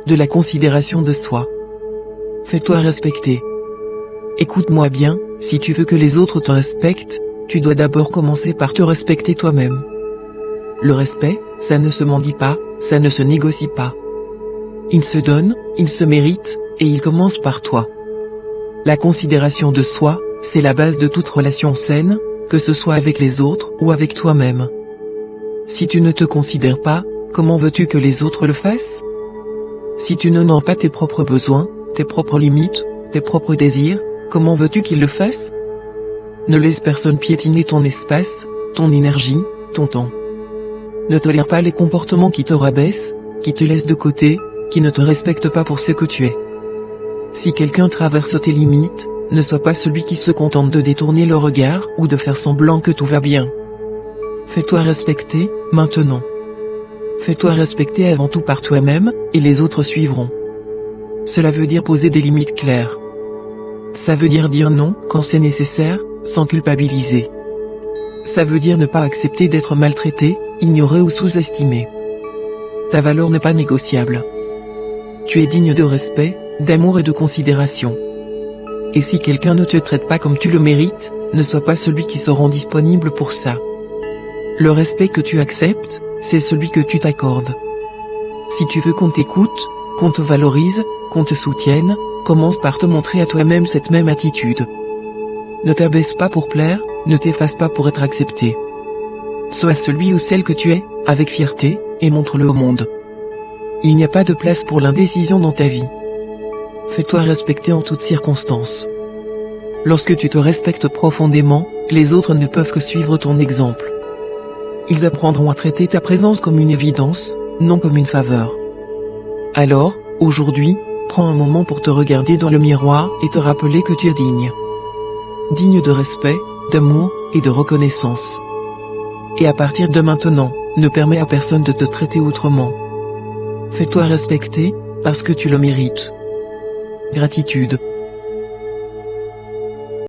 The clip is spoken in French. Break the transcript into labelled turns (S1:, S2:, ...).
S1: de la considération de soi. Fais-toi respecter. Écoute-moi bien, si tu veux que les autres te respectent, tu dois d'abord commencer par te respecter toi-même. Le respect, ça ne se mendie pas, ça ne se négocie pas. Il se donne, il se mérite, et il commence par toi. La considération de soi, c'est la base de toute relation saine, que ce soit avec les autres ou avec toi-même. Si tu ne te considères pas, comment veux-tu que les autres le fassent? Si tu ne n'as pas tes propres besoins, tes propres limites, tes propres désirs, comment veux-tu qu'ils le fassent? Ne laisse personne piétiner ton espace, ton énergie, ton temps. Ne tolère pas les comportements qui te rabaissent, qui te laissent de côté, qui ne te respectent pas pour ce que tu es. Si quelqu'un traverse tes limites, ne sois pas celui qui se contente de détourner le regard ou de faire semblant que tout va bien. Fais-toi respecter, maintenant. Fais-toi respecter avant tout par toi-même, et les autres suivront. Cela veut dire poser des limites claires. Ça veut dire dire non quand c'est nécessaire, sans culpabiliser. Ça veut dire ne pas accepter d'être maltraité, ignoré ou sous-estimé. Ta valeur n'est pas négociable. Tu es digne de respect, d'amour et de considération. Et si quelqu'un ne te traite pas comme tu le mérites, ne sois pas celui qui se rend disponible pour ça. Le respect que tu acceptes, c'est celui que tu t'accordes. Si tu veux qu'on t'écoute, qu'on te valorise, qu'on te soutienne, commence par te montrer à toi-même cette même attitude. Ne t'abaisse pas pour plaire, ne t'efface pas pour être accepté. Sois celui ou celle que tu es, avec fierté, et montre-le au monde. Il n'y a pas de place pour l'indécision dans ta vie. Fais-toi respecter en toutes circonstances. Lorsque tu te respectes profondément, les autres ne peuvent que suivre ton exemple. Ils apprendront à traiter ta présence comme une évidence, non comme une faveur. Alors, aujourd'hui, prends un moment pour te regarder dans le miroir et te rappeler que tu es digne. Digne de respect, d'amour, et de reconnaissance. Et à partir de maintenant, ne permets à personne de te traiter autrement. Fais-toi respecter, parce que tu le mérites. Gratitude.